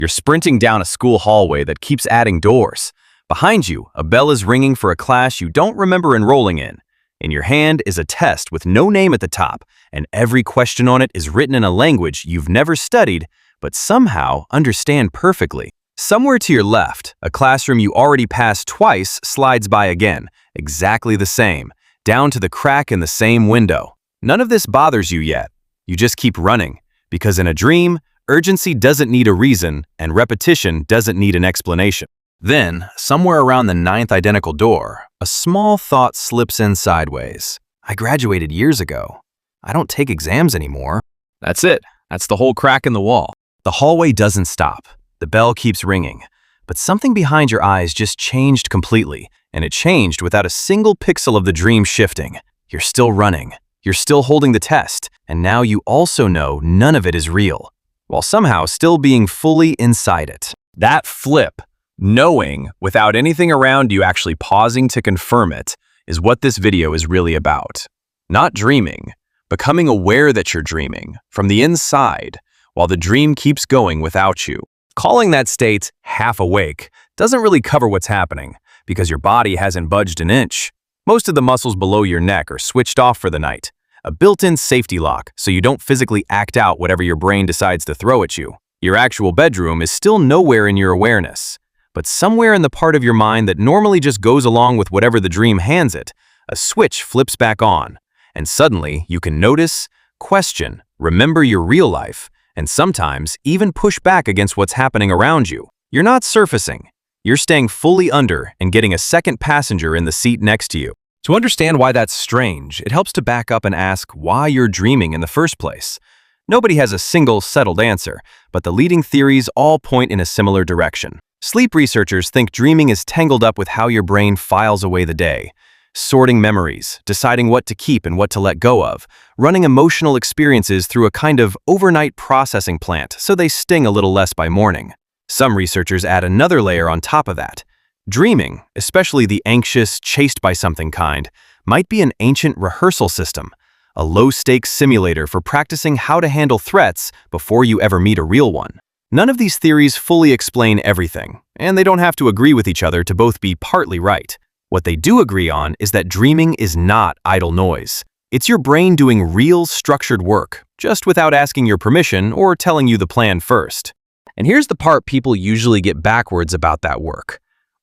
You're sprinting down a school hallway that keeps adding doors. Behind you, a bell is ringing for a class you don't remember enrolling in. In your hand is a test with no name at the top, and every question on it is written in a language you've never studied, but somehow understand perfectly. Somewhere to your left, a classroom you already passed twice slides by again, exactly the same, down to the crack in the same window. None of this bothers you yet. You just keep running, because in a dream, urgency doesn't need a reason, and repetition doesn't need an explanation. Then, somewhere around the 9th identical door, a small thought slips in sideways. I graduated years ago. I don't take exams anymore. That's it. That's the whole crack in the wall. The hallway doesn't stop. The bell keeps ringing. But something behind your eyes just changed completely, and it changed without a single pixel of the dream shifting. You're still running. You're still holding the test, and now you also know none of it is real, while somehow still being fully inside it. That flip, knowing without anything around you actually pausing to confirm it, is what this video is really about. Not dreaming, becoming aware that you're dreaming from the inside, while the dream keeps going without you. Calling that state half awake doesn't really cover what's happening, because your body hasn't budged an inch. Most of the muscles below your neck are switched off for the night, a built-in safety lock so you don't physically act out whatever your brain decides to throw at you. Your actual bedroom is still nowhere in your awareness, but somewhere in the part of your mind that normally just goes along with whatever the dream hands it, a switch flips back on, and suddenly you can notice, question, remember your real life, and sometimes even push back against what's happening around you. You're not surfacing. You're staying fully under and getting a second passenger in the seat next to you. To understand why that's strange, it helps to back up and ask why you're dreaming in the first place. Nobody has a single settled answer, but the leading theories all point in a similar direction. Sleep researchers think dreaming is tangled up with how your brain files away the day, sorting memories, deciding what to keep and what to let go of, running emotional experiences through a kind of overnight processing plant so they sting a little less by morning. Some researchers add another layer on top of that. Dreaming, especially the anxious, chased by something kind, might be an ancient rehearsal system, a low-stakes simulator for practicing how to handle threats before you ever meet a real one. None of these theories fully explain everything, and they don't have to agree with each other to both be partly right. What they do agree on is that dreaming is not idle noise. It's your brain doing real, structured work, just without asking your permission or telling you the plan first. And here's the part people usually get backwards about that work.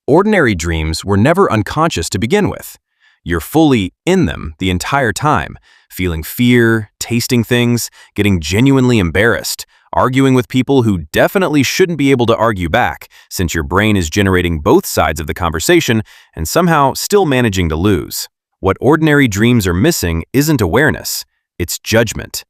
Ordinary dreams were never unconscious to begin with. You're fully in them the entire time, feeling fear, tasting things, getting genuinely embarrassed, arguing with people who definitely shouldn't be able to argue back, since your brain is generating both sides of the conversation and somehow still managing to lose. What ordinary dreams are missing isn't awareness, it's judgment.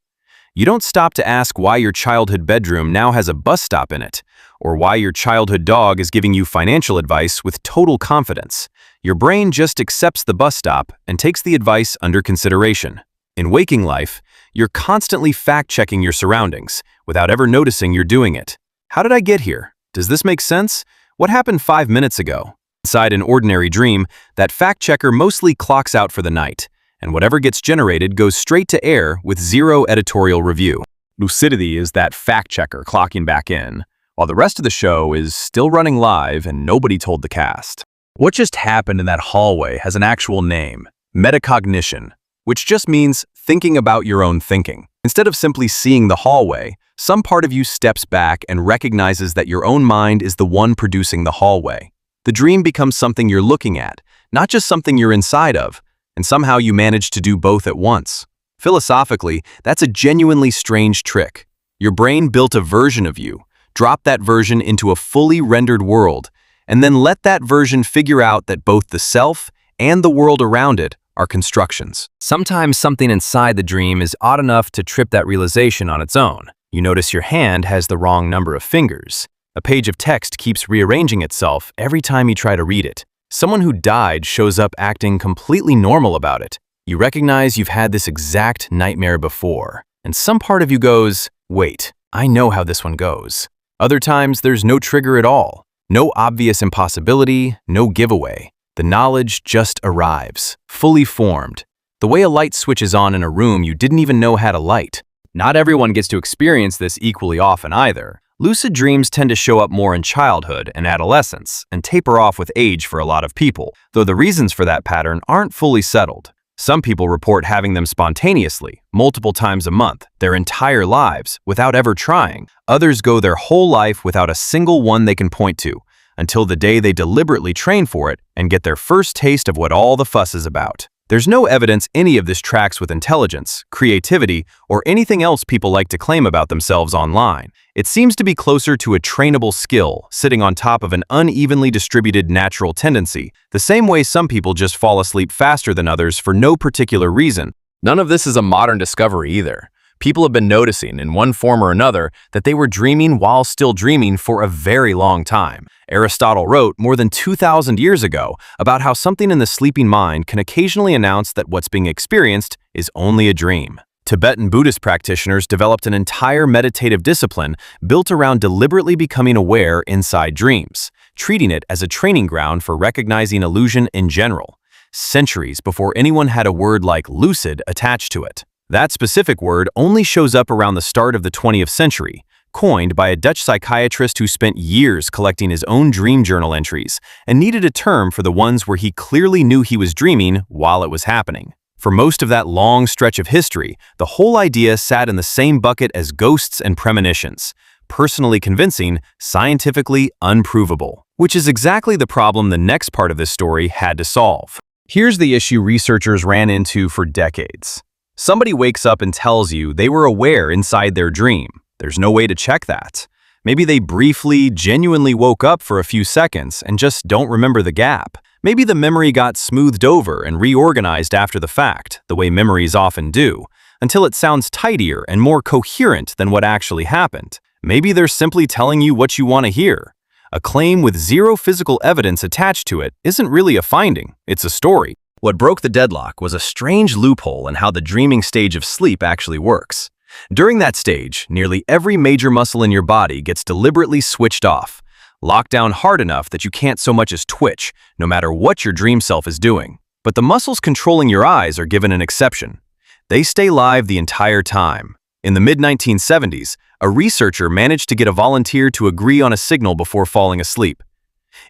You don't stop to ask why your childhood bedroom now has a bus stop in it, or why your childhood dog is giving you financial advice with total confidence. Your brain just accepts the bus stop and takes the advice under consideration. In waking life, you're constantly fact-checking your surroundings without ever noticing you're doing it. How did I get here? Does this make sense? What happened 5 minutes ago? Inside an ordinary dream, that fact-checker mostly clocks out for the night, and whatever gets generated goes straight to air with zero editorial review. Lucidity is that fact-checker clocking back in, while the rest of the show is still running live and nobody told the cast. What just happened in that hallway has an actual name, metacognition, which just means thinking about your own thinking. Instead of simply seeing the hallway, some part of you steps back and recognizes that your own mind is the one producing the hallway. The dream becomes something you're looking at, not just something you're inside of, and somehow you manage to do both at once. Philosophically, that's a genuinely strange trick. Your brain built a version of you, dropped that version into a fully rendered world, and then let that version figure out that both the self and the world around it are constructions. Sometimes something inside the dream is odd enough to trip that realization on its own. You notice your hand has the wrong number of fingers. A page of text keeps rearranging itself every time you try to read it. Someone who died shows up acting completely normal about it. You recognize you've had this exact nightmare before, and some part of you goes, wait, I know how this one goes. Other times, there's no trigger at all. No obvious impossibility, no giveaway. The knowledge just arrives, fully formed. The way a light switches on in a room you didn't even know had a light. Not everyone gets to experience this equally often either. Lucid dreams tend to show up more in childhood and adolescence and taper off with age for a lot of people, though the reasons for that pattern aren't fully settled. Some people report having them spontaneously, multiple times a month, their entire lives, without ever trying. Others go their whole life without a single one they can point to, until the day they deliberately train for it and get their first taste of what all the fuss is about. There's no evidence any of this tracks with intelligence, creativity, or anything else people like to claim about themselves online. It seems to be closer to a trainable skill, sitting on top of an unevenly distributed natural tendency, the same way some people just fall asleep faster than others for no particular reason. None of this is a modern discovery either. People have been noticing, in one form or another, that they were dreaming while still dreaming for a very long time. Aristotle wrote more than 2,000 years ago about how something in the sleeping mind can occasionally announce that what's being experienced is only a dream. Tibetan Buddhist practitioners developed an entire meditative discipline built around deliberately becoming aware inside dreams, treating it as a training ground for recognizing illusion in general, centuries before anyone had a word like lucid attached to it. That specific word only shows up around the start of the 20th century, coined by a Dutch psychiatrist who spent years collecting his own dream journal entries and needed a term for the ones where he clearly knew he was dreaming while it was happening. For most of that long stretch of history, the whole idea sat in the same bucket as ghosts and premonitions, personally convincing, scientifically unprovable, which is exactly the problem the next part of this story had to solve. Here's the issue researchers ran into for decades. Somebody wakes up and tells you they were aware inside their dream. There's no way to check that. Maybe they briefly, genuinely woke up for a few seconds and just don't remember the gap. Maybe the memory got smoothed over and reorganized after the fact, the way memories often do, until it sounds tidier and more coherent than what actually happened. Maybe they're simply telling you what you want to hear. A claim with zero physical evidence attached to it isn't really a finding, it's a story. What broke the deadlock was a strange loophole in how the dreaming stage of sleep actually works. During that stage, nearly every major muscle in your body gets deliberately switched off, locked down hard enough that you can't so much as twitch, no matter what your dream self is doing. But the muscles controlling your eyes are given an exception. They stay live the entire time. In the mid-1970s, a researcher managed to get a volunteer to agree on a signal before falling asleep.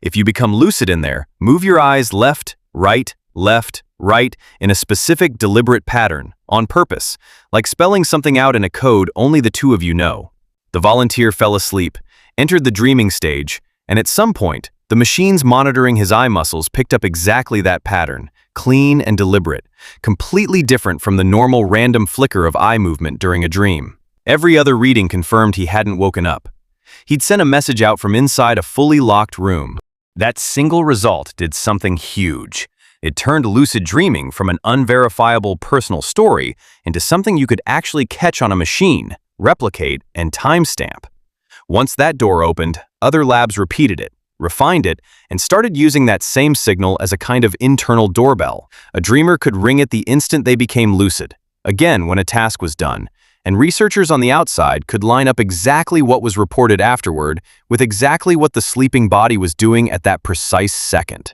If you become lucid in there, move your eyes left, right, in a specific deliberate pattern, on purpose, like spelling something out in a code only the two of you know. The volunteer fell asleep, entered the dreaming stage, and at some point, the machines monitoring his eye muscles picked up exactly that pattern, clean and deliberate, completely different from the normal random flicker of eye movement during a dream. Every other reading confirmed he hadn't woken up. He'd sent a message out from inside a fully locked room. That single result did something huge. It turned lucid dreaming from an unverifiable personal story into something you could actually catch on a machine, replicate, and timestamp. Once that door opened, other labs repeated it, refined it, and started using that same signal as a kind of internal doorbell. A dreamer could ring it the instant they became lucid, again when a task was done, and researchers on the outside could line up exactly what was reported afterward with exactly what the sleeping body was doing at that precise second.